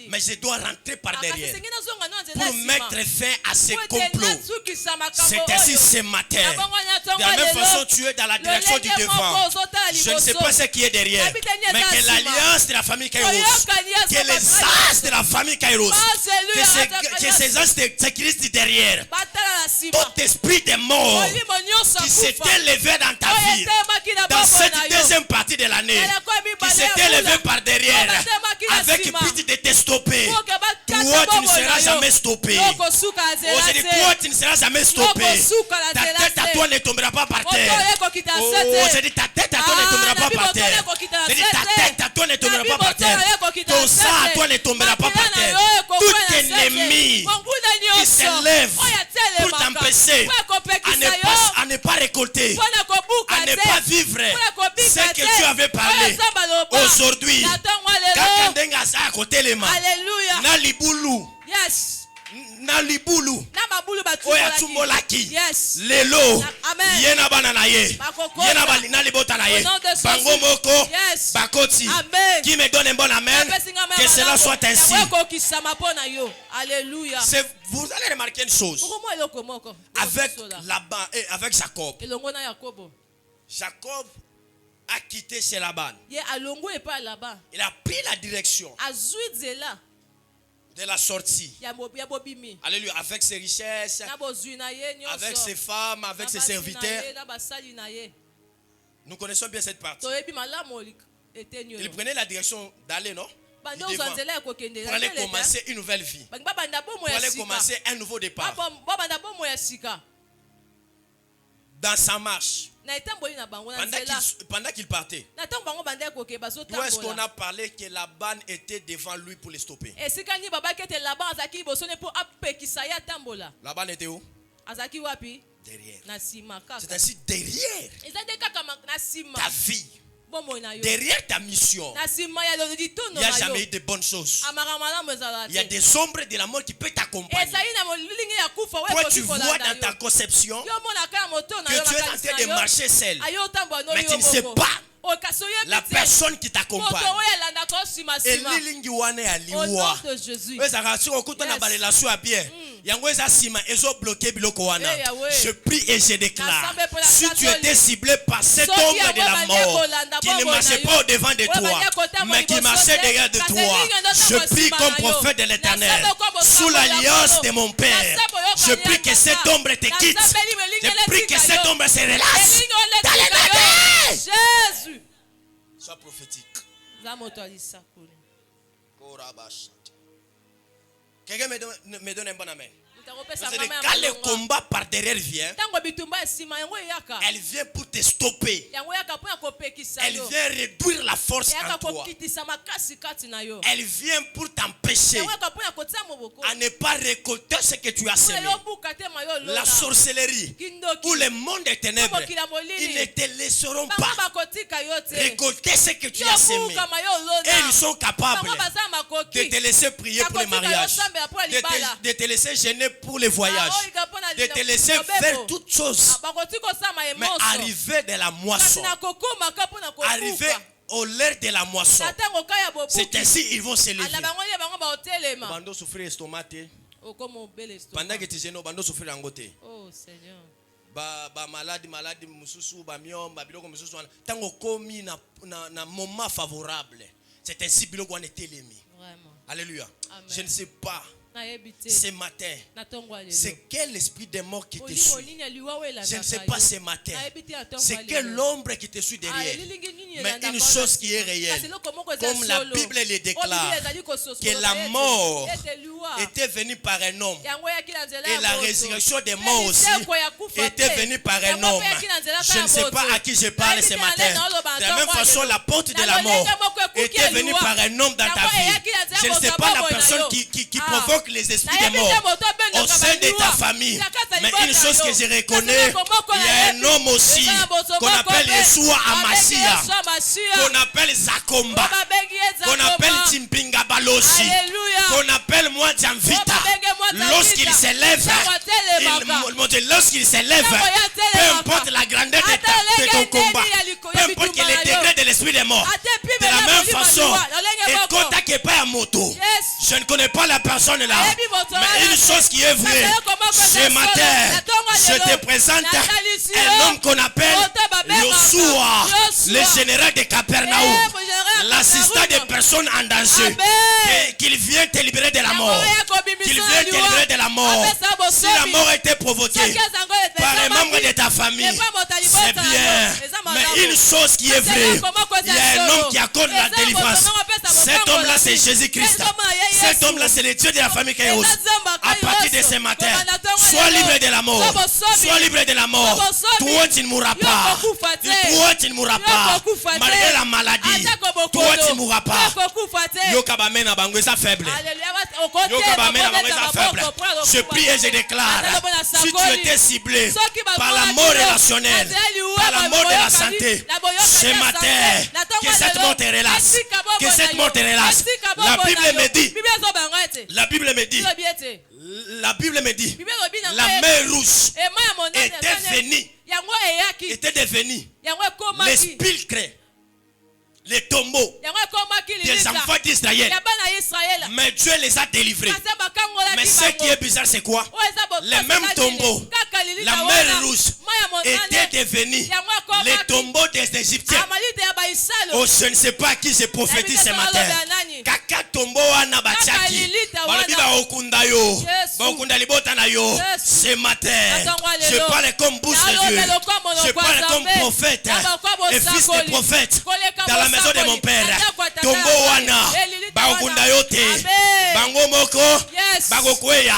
Mais je dois rentrer par derrière pour mettre fin à ce complot. C'est ainsi ce matin. De la même façon, tu es dans la direction du devant. Je ne sais pas ce qui est derrière. Mais que l'alliance de la famille Kairos, que les âges de la famille Kairos, que ces âges de Christ derrière, tout esprit de mort qui s'était levé dans ta vie, dans cette deuxième partie de l'année, qui s'était levé par derrière, avec but de te stopper, toi tu ne seras jamais stoppé. Aujourd'hui, toi tu ne seras jamais stoppé. Ta tête à toi ne tombera pas par terre. Aujourd'hui, ta tête à toi ne tombera pas par terre. Ta tête à toi ne tombera pas par terre. Ton sang à toi ne tombera pas par terre. Tout ennemi qui se lève pour t'empêcher à ne pas récolter, à ne pas vivre ce que tu avais parlé. Aujourd'hui, Alléluia. Yes. Nalibulu oya tumolaki lelo yena bana na ye yena balina libota na ye bango moko bakoti qui me donne un bon amen, que cela soit ainsi. Alléluia. Vous allez remarquer une chose avec Laban et avec Jacob. Jacob a quitté chez Laban. Il a pris la direction de la sortie. Alléluia. Avec ses richesses, avec ses femmes, avec ses serviteurs. Nous connaissons bien cette partie. Il prenait la direction d'aller, non? Pour aller commencer une nouvelle vie. Pour aller commencer un nouveau départ. Dans sa marche. Pendant qu'il partait, d'où est-ce qu'on a parlé que Laban était devant lui pour le stopper? Laban était où? Derrière. C'est ainsi derrière ta vie, derrière ta mission, il n'y a jamais eu de bonnes choses. Il y a des ombres de la mort qui peuvent t'accompagner. Toi, tu vois dans ta conception que tu es en train de marcher seul, mais tu ne sais pas la personne qui t'accompagne. Et lilingi wane aliwa. Je prie et je déclare, si tu étais ciblé par cette ombre de la mort qui ne marchait pas au devant de toi, mais qui marchait derrière de toi, je prie comme prophète de l'Éternel, sous l'alliance de mon Père, je prie que cette ombre te quitte. Je prie que cette ombre se relâche dans les noms. Jésus. Sois prophétique. Quelqu'un me donne un bon amen. Quand le combat par derrière vient, elle vient pour te stopper. Elle vient réduire la force en toi. Elle vient pour t'empêcher à ne pas récolter ce que tu as semé. La sorcellerie ou le monde des ténèbres, ils ne te laisseront pas récolter ce que tu as semé. Et ils sont capables de te laisser prier pour le mariage, de te laisser gêner pour les voyages, de te laisser faire toutes choses, mais arriver de la moisson, arriver au l'air de la moisson, c'est ainsi ils vont se lever. Bando souffrir estomac, pendant que tu gênes, bando souffrir en côté. Oh Seigneur. Ba maladie mususu ba miom ba biloko mususu tango komi na moment favorable, c'est ainsi biloko on est éliminé. Alléluia. Amen. Je ne sais pas ce matin, c'est quel esprit de mort qui te suit. Je ne sais pas ce matin, c'est quelle ombre qui te suit derrière. Mais une chose qui est réelle, comme la Bible le déclare, que la mort était venue par un homme et la résurrection des morts aussi était venue par un homme. Je ne sais pas à qui je parle ce matin. De la même façon, la porte de la mort était venue par un homme dans ta vie. Je ne sais pas la personne qui provoque les esprits des morts au sein de ta famille. Mais une chose que je reconnais, il y a un homme aussi qu'on appelle Yeshua Amasia, qu'on appelle Zakomba, qu'on appelle Timpinga Baloshi, qu'on appelle Mwadjamvita. Lorsqu'il s'élève, peu importe la grandeur de ton combat, peu importe le degré de l'esprit des morts, de la même façon, je ne connais pas la personne là, mais une chose qui est vraie, ce matin, je te présente un homme qu'on appelle Yoshua, le général de Capernaum, l'assistant des personnes en danger, qu'il vient te libérer de la mort, qu'il vient te libérer de la mort, Si la mort était provoquée par les membres de ta famille, c'est bien. Mais une chose qui est vraie, il y a un homme qui accorde la délivrance. Cet homme-là, c'est Jésus-Christ. Cet homme-là, c'est le Dieu de la famille Kairos. À partir de ce matin, sois libre de la mort. Sois libre de la mort. Toi, tu ne mourras pas. Toi, tu ne mourras pas. Malgré la maladie, toi, tu ne mourras pas. Yokabamena bango eza faible. Yokabamena bango eza faible. Je prie et je déclare, si tu étais ciblé par la mort relationnelle, par la mort de la santé, ce matin, que cette mort te relâche. Que cette mort te relâche. La Bible me dit, la mer rouge était devenue les spilcres, les tombeaux des enfants d'Israël. Mais Dieu les a délivrés. Mais ce qui est bizarre, c'est quoi? Les mêmes tombeaux, la mer rouge était devenue les tombeaux des Égyptiens. Oh, je ne sais pas à qui je prophétise ce matin. Kaka tombeau wana batiaki. Balobi ba okunda yo. Ba okunda libota na yo. Ce matin, je parle comme bouche de Dieu. Je parle comme prophète et fils de prophète dans la maison de mon père. Tombeau wana ba okunda yo te. Bango moko ba kokweya.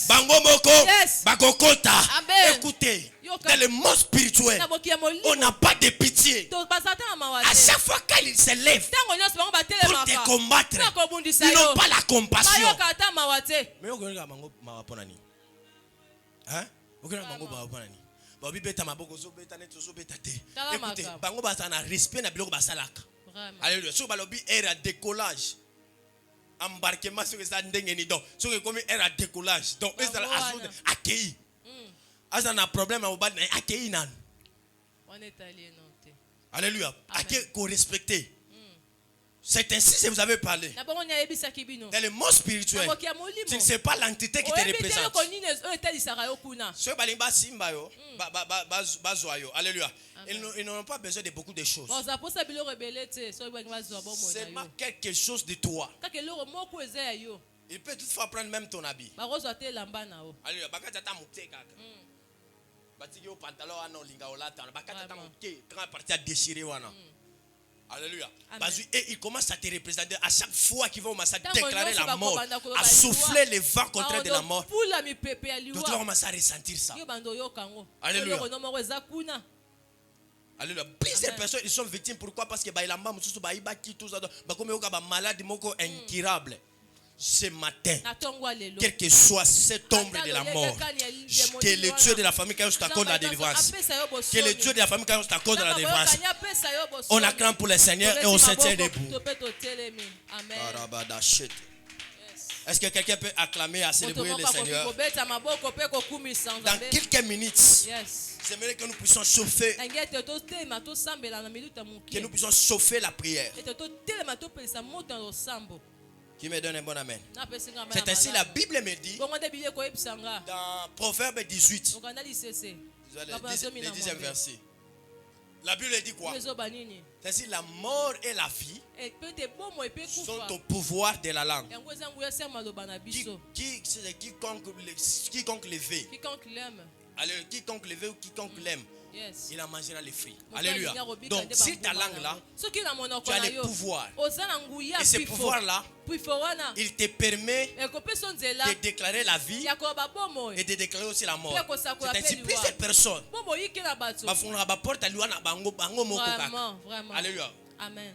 Bango moko ba kokota. Écoutez, dans le monde spirituel, on n'a pas de pitié. À chaque fois qu'il se lève pour te combattre, ils n'ont pas la compassion. Mais on regarde mango mawaponani. Hein? On regarde mango mawaponani. Babi beta maboko zo beta neto zo beta te. Écoutez, bango basa na respect na biloko basalaka. Alléluia. So balobi era décollage. Embarquement sur ça ndengeni donc. So que comme era décollage. Donc ça a accueilli. As un problème à Obad, mais accueilli nan. Alléluia. Accueilli qu'on respecte. C'est ainsi que vous avez parlé. Dans le monde spirituel, tu ne sais pas l'entité qui te représente. Alléluia. Ils n'ont pas besoin de beaucoup de choses. Seulement quelque chose de toi. Il peut toutefois prendre même ton habit. Alléluia. Batiki au pantalon à linga olata bakata tamuke quand parti à déchirer wana. Alléluia. Et il commence à te représenter à chaque fois qu'il va au massacre déclarer la mort, à souffler les vents contraires de la mort. Donc tu vas commencer à ressentir ça. Alléluia. Alléluia. Plusieurs personnes ils sont victimes. Pourquoi? Parce que bailamba mususu baiba ki tout ça ba comme yoka ba malade moko incurable. Ce matin, quel que soit cette ombre de la mort, que le Dieu de la famille Kairos t'accorde la délivrance. Que le Dieu de la famille Kairos t'accorde la délivrance. On acclame pour le Seigneur et on se tient debout. Est-ce que quelqu'un peut acclamer à célébrer le Seigneur? Dans quelques minutes, j'aimerais que nous puissions chauffer. Que nous puissions chauffer la prière. Qui me donne un bon amen. C'est ainsi la Bible me dit dans Proverbe 18, le 10e verset. La Bible dit quoi? C'est ainsi la mort et la vie sont au pouvoir de la langue. Quiconque le veut, quiconque le veut ou quiconque l'aime, il en mangera les fruits. Alléluia. Donc, si ta langue là, tu as le pouvoir. Et ce pouvoir-là, il te permet de déclarer la vie et de déclarer aussi la mort. C'est-à-dire plusieurs personnes. Alléluia. Amen.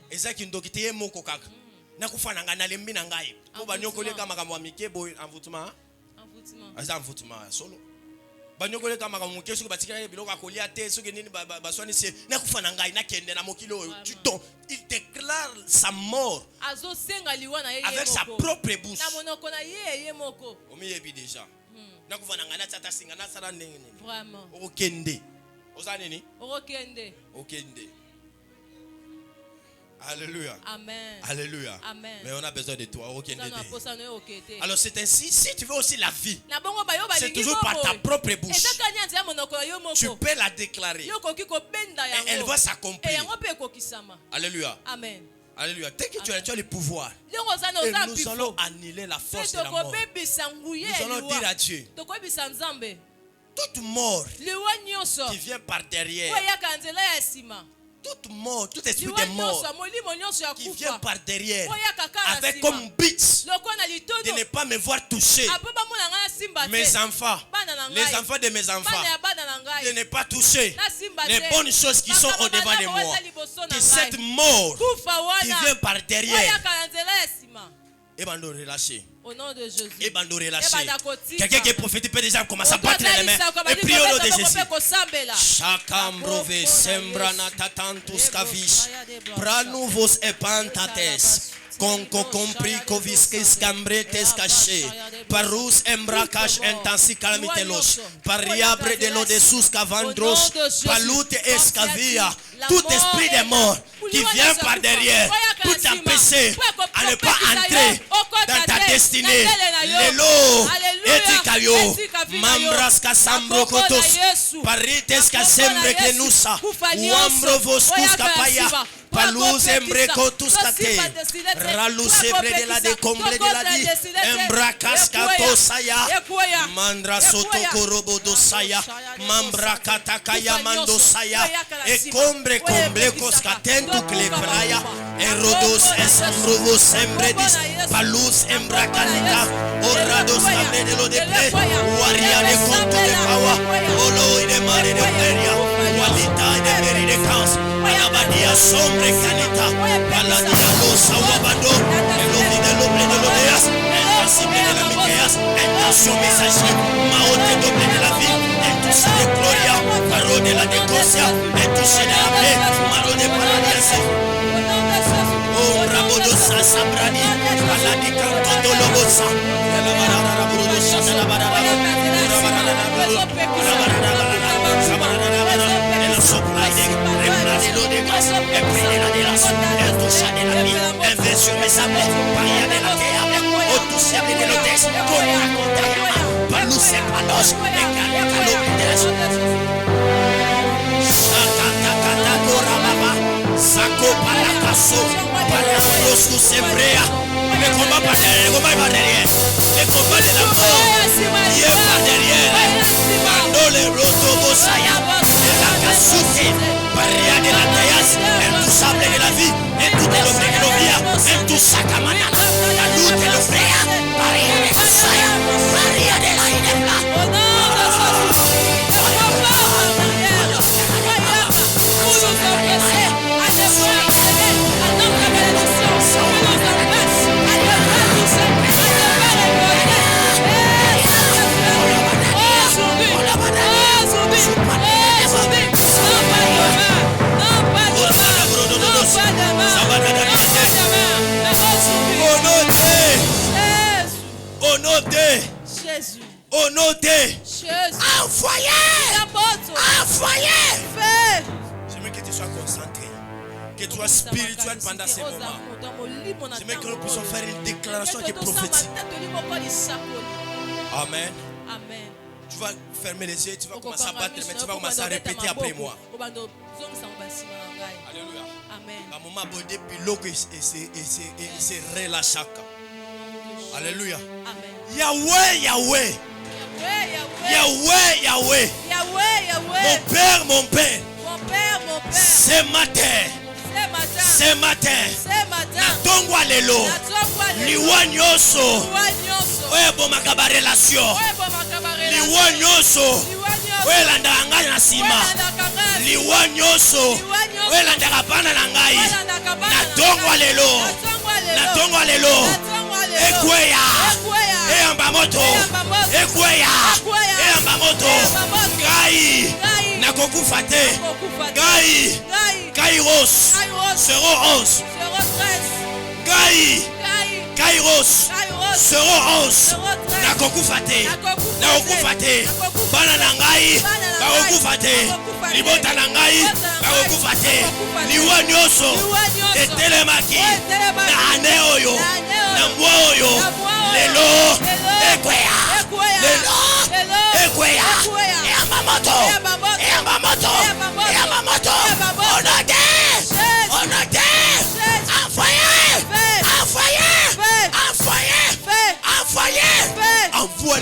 Banyokole kama kamuke suko batikala biloko akolia te suko nini baswani se na kufa na ngai na kende na mokilo tu don il déclare sa mort avec sa propre bouche na monoko na ye moko omiyebi déjà na kufa na ngai na tata singa na sala ndenge nini vraiment okende ozane ni okende. Alléluia. Amen. Alléluia. Amen. Mais on a besoin de toi. Alors c'est ainsi, si tu veux aussi la vie, c'est toujours par ta propre bouche. Tu peux la déclarer. Et elle va s'accomplir. Alléluia. Amen. Alléluia. Dès que tu as le pouvoir, et nous allons annuler la force de la mort. Nous allons dire à Dieu, toute mort qui vient par derrière, toute mort, tout esprit de mort qui vient par derrière avec comme but de ne pas me voir toucher mes enfants, les enfants de mes enfants, de ne pas toucher les bonnes choses qui sont au-devant de moi, que cette mort qui vient par derrière, et ben nous relâcher. Au nom de Jésus. Et ben nous relâcher. Quelqu'un qui est prophétique peut déjà commencer à battre les mains et prier au nom de Jésus. Chakambrove sembrana tatantus kavish. Pranuvos epantates. Conco compris covisques cambretes caché. Parus embracash intensi calamitelos. Pariabre de lo de sus cavandros. Palute escavia. Tout esprit de mort qui vient par derrière pour t'empêcher à ne pas entrer dans ta destinée. Lelo, etikayo, mambras kasambro kotos, parites kasembre kenusa, uambro voskus kapaya, paluz embre kotus kate, ralus ebre de la de combre de la di, embrakas katosaya, mandra soto korobo dosaya, mambra katakaya mandosaya, ekombre comble koskatentu klepraya, erodos esambrovos embredis, paluz embrakalita, orados abre de lo de ple, waria de conto de pawa, olo y de mare de feria, walita y de meri de caos, alabadia sombre canita, paladia los aguabando, el ofi de l'ombre de l'odeas, el pasible de la miqueas, intention messager, maote doble de la vie, intouché de gloria, paro de la decosia, intouché de la paix, maro de paradias. Oh, Rabodo Sabrani, Paladi Canto Dolobosa, la Barada Rabodo Shana, la Barada, el supply de Rembrasilo de Gas, el Prinela de las, el Tushane de la Vie, el Versio Mesable, Paria de la Tea, o Tusiable de Lotes, con la Contayama, Paluce Palos, el Calacalo de las. Shakata Gorababa, Saco Palakaso, Palakrosu Sebrea, le combat par derrière, le combat par derrière, le combat de la mort, qui est par derrière, Mando le Rotobosaya, et la Kasuki, Paria de la Tayas, intouchable de la vie, et tout est l'offre de l'ovia, et tout Sakamanana, la lutte et l'offre, Paria de la Saya, Paria de la Inebla. Au nom de Jésus. Envoyez. J'aimerais que tu sois concentré, que tu sois spirituel pendant ces moments. J'aimerais que nous puissions faire une déclaration qui est prophétique. Amen. Tu vas fermer les yeux, tu vas commencer à battre, mais tu vas commencer à répéter après moi. Alléluia. Amen. Maman bodé piloko et c'est relâché. Alléluia. Amen. Yahweh, Yahweh. Yahweh, Yahweh. Mon Père. Ce matin. Natongwa lelo. Liwa nyoso. Oye bomaka relation. Liwa nyoso. Oye landa ngai na sima. Liwa nyoso. Oye landa kapana na ngai. Natongwa lelo. Ekweya. Eyamba moto. Ekweya. Eyamba moto. Gai. Nakokufa te. Gai. Kairos. 011. Gai. Kairos. 011. Nakokufa te. Bana na ngai. Bakokufa te. Libota na ngai. Bakokufa te. Liwa nyoso. Etelemaki. Na ane oyo. Na mwa oyo. Lelo. Ekweya. Eyamba moto. Au nom de Envoyez.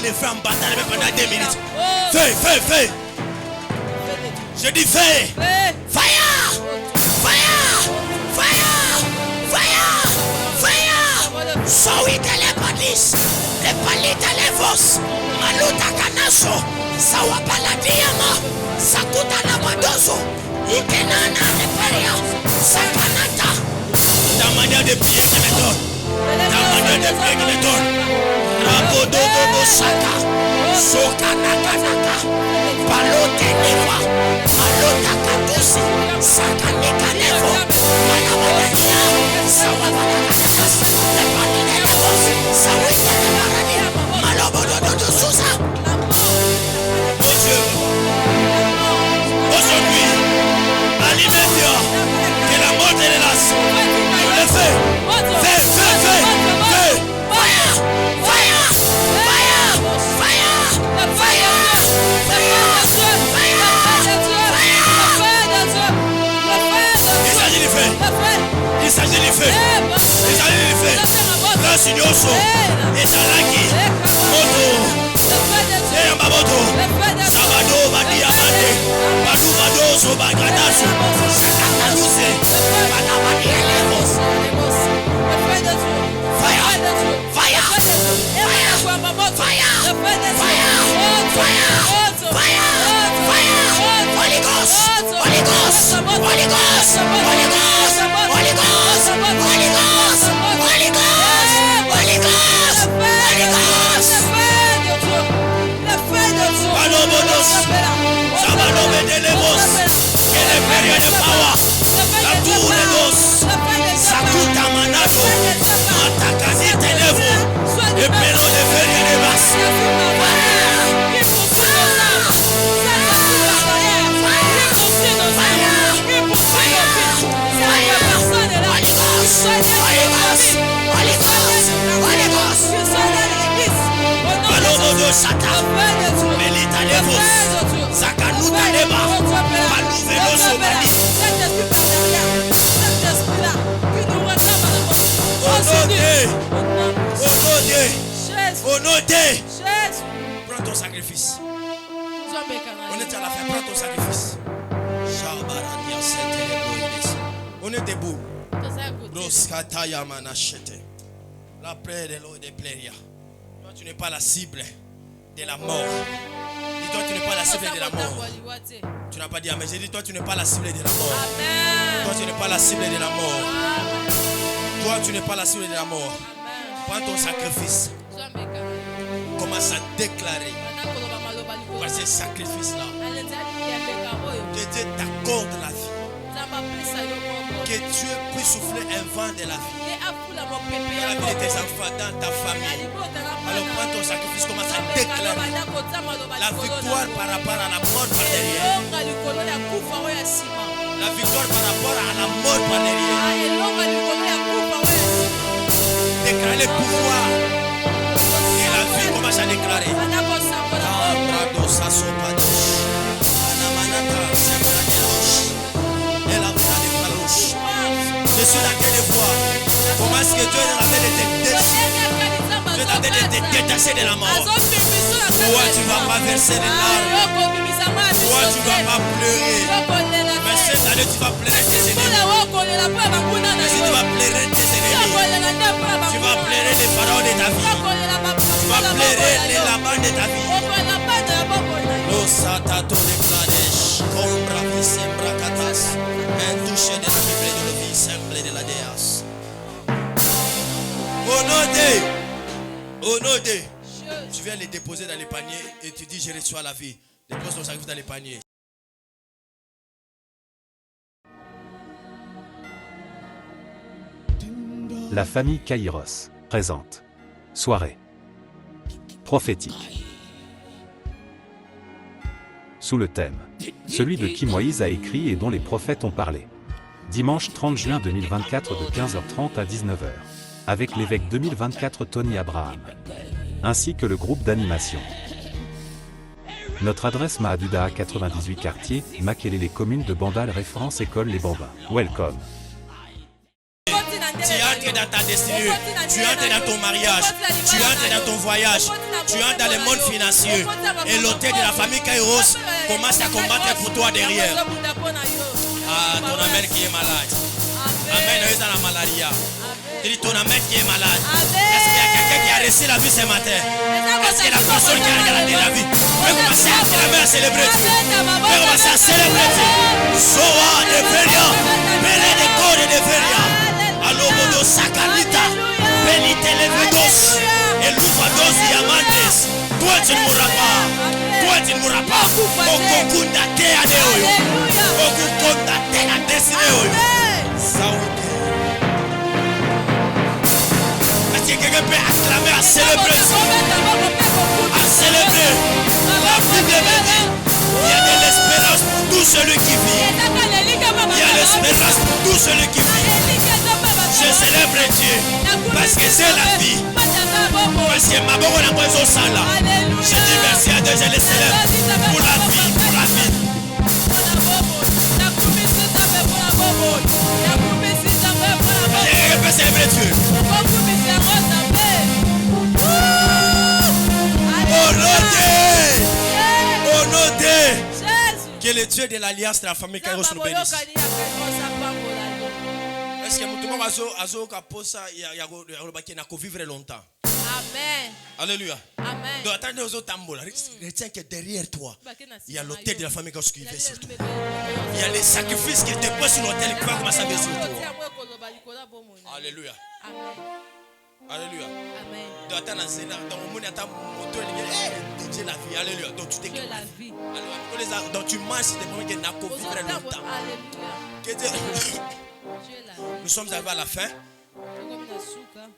le feu en bataille pendant 2 minutes. Feu, feu, feu. Je dis feu. Fire. Fire. Fire. Fire. Fire. Soy de la police. Le palita le vos. Maluta canaso. Sawa paladiama. Sakuta la madozo. Ikenana de peria. Sakanata. Ta manière de prier qui me donne. Ta manière de prier qui me donne. Rabododo Saka. Sokanaka. Palote Neva. Malota Katusi. Sakanika Nevo. Malamanania. Sawabalakatas. Le panine de vos. Sawita de Marania. Malobododo Sousa. Mon Dieu. Aujourd'hui, alimente-toi. Que la mort te laisse. Le feu. Feu, feu, feu. Feu. Fire. Fire. Fire. Fire. Fire. Il s'agit du feu. Il s'agit du feu. Il s'agit du feu. Le signoso. Et Salaki. Moto. Et Mamoto. Sabado, Badia, Bade. Badou, Badoso, Bagradaso. Sakatalouze. Banamania, Levos. Fire. Fire. Holy Ghost. Holy Ghost. Holy Ghost. Holy Ghost. Holy Ghost. Holy Ghost. Holy Ghost. Holy Ghost. Holy Ghost. Palomonos. Sabalobe de Levos. Que le feria de power. La tour de Ghost. Sakuta Manado. Matakazite Levo. Et Pelo de feria de Bas. Satan, Melita Levos, Zakanuta Leba, Paluvelo Somali. Honoré. Prends ton sacrifice. On est à la fin, prends ton sacrifice. On est debout. La prière de l'eau de Pléria. Toi, tu n'es pas la cible de la mort. Dis-toi, tu n'es pas la cible de la mort. Tu n'as pas dit amen. J'ai dit, toi, tu n'es pas la cible de la mort. Toi, tu n'es pas la cible de la mort. Toi, tu n'es pas la cible de la mort. Prends ton sacrifice. Commence à déclarer par ce sacrifice-là que Dieu t'accorde la vie. Que Dieu puisse souffler un vent de la vie. Dans la vie de tes enfants, dans ta famille. Alors prends ton sacrifice, commence à déclarer la victoire par rapport à la mort par derrière. La victoire par rapport à la mort par derrière. Déclarer le pouvoir et la vie, commence à déclarer. Je suis en train de voir comment est-ce que Dieu est en train de te détacher. Dieu est en train de te détacher de la mort. Toi, tu ne vas pas verser les larmes. Toi, tu ne vas pas pleurer. Mais cette année, tu vas pleurer tes ennemis. Mais si tu vas pleurer tes ennemis, tu vas pleurer les paroles de ta vie. Tu vas pleurer les labans de ta vie. Lo satato de Pradesh, Kombra Visembra Katas, un touché de la Bible de la vie simple de la déesse. Au nom de, tu viens les déposer dans les paniers et tu dis je reçois la vie. Dépose ton sacrifice dans les paniers. La famille Kairos présente soirée prophétique. Sous le thème, celui de qui Moïse a écrit et dont les prophètes ont parlé. Dimanche 30 juin 2024 de 15h30 à 19h, avec l'évêque 2024 Tony Abraham, ainsi que le groupe d'animation. Notre adresse Mahaduda 98 quartier, Makelele, les communes de Bandal, référence école Les Bambins. Welcome. Tu as entres dans ta destinée, tu entres dans ton mariage, tu entres dans ton voyage, tu entres dans le monde financier. Et l'autel de la famille Kairos commence à combattre pour toi derrière. Ah, ton amène qui est malade. Amen, il est dans la malaria. Tu dis ton amène qui est malade. Est-ce qu'il y a quelqu'un qui a reçu la vie ce matin? Est-ce qu'il y a la personne qui a regardé la vie? On va commencer à acclamer, à célébrer Dieu. On va commencer à célébrer Dieu. Soa de Feria, Bele de Code de Feria. Alobodo Sakalita, Belite Levedos, Elufados Diamantes. Toi tu ne mourras pas. Toi tu ne mourras pas. Okokunda te adeoyo. Okokunda te la destinée. Saoudé. Est-ce que quelqu'un peut acclamer, à célébrer à célébrer? La Bible me dit il y a de l'espérance pour tout celui qui vit. Il y a l'espérance pour tout celui qui vit. Je célèbre Dieu parce que c'est la vie. Parce que ma bonne n'a pas ça là. Je dis merci à Dieu, je le célèbre pour la vie, pour la vie. Je peux célébrer Dieu. Au nom de que le Dieu de l'alliance de la famille Kairos nous bénisse. Est-ce que tout le monde a vivre longtemps? Amen. Alléluia. Amen. Donc attendez aux autres tambours. Retiens que derrière toi, il y a l'autel de la famille Kairos qui vit sur toi. Il y a les sacrifices qui te posent sur l'autel qui vont commencer à vivre sur toi. Alléluia. Alléluia. Amen. Donc attends, dans le monde, attends, Dieu la vie. Alléluia. Donc tu t'écris. Alléluia. Donc tu manges, c'est des moments qui n'ont vivre longtemps. Alléluia. Nous sommes arrivés à la fin.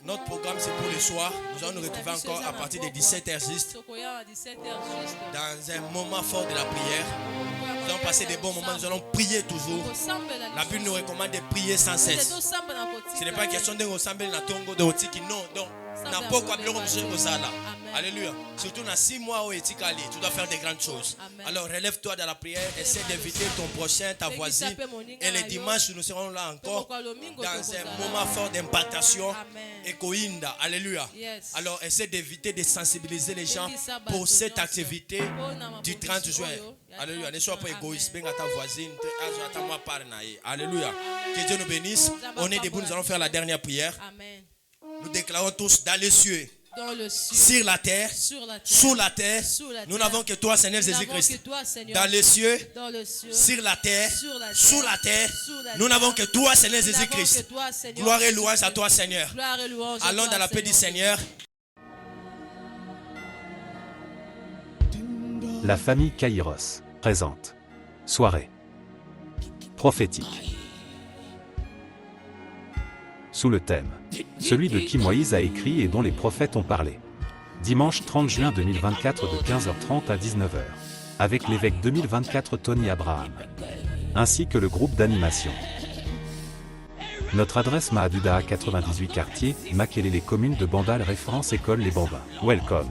Notre programme c'est pour le soir. Nous allons nous retrouver encore à partir de 17h juste. Dans un moment fort de la prière. Nous allons passer des bons moments. Nous allons prier toujours. La Bible nous recommande de prier sans cesse. Ce n'est pas question de ressembler à Tongo de Otiki. Non, donc. Alléluia. Surtout dans 6 mois où tu dois faire des grandes choses. Alors relève-toi dans la prière. Essaie d'inviter ton prochain, ta voisine. Et les dimanches, nous serons là encore dans un moment fort d'impactation. Et Koinda. Alléluia. Alors essaie d'éviter de sensibiliser les gens pour cette activité du 30 juin. Alléluia. Ne sois pas égoïste. Bien à ta voisine. Alléluia. Que Dieu nous bénisse. On est debout. Nous allons faire la dernière prière. Amen. Nous déclarons tous dans les cieux, dans le ciel, sur la terre, sous la terre, nous n'avons que toi, Seigneur Jésus-Christ. Dans les cieux, sur la terre, sous la terre, nous n'avons que toi, Seigneur Jésus-Christ. Gloire et louange à toi, Seigneur. Allons dans la paix du Seigneur. La famille Kairos présente soirée prophétique. Sous le thème, celui de qui Moïse a écrit et dont les prophètes ont parlé. Dimanche 30 juin 2024 de 15h30 à 19h, avec l'évêque 2024 Tony Abraham, ainsi que le groupe d'animation. Notre adresse Mahaduda 98 quartier, Makelele, les communes de Bandal, référence école Les Bambins. Welcome.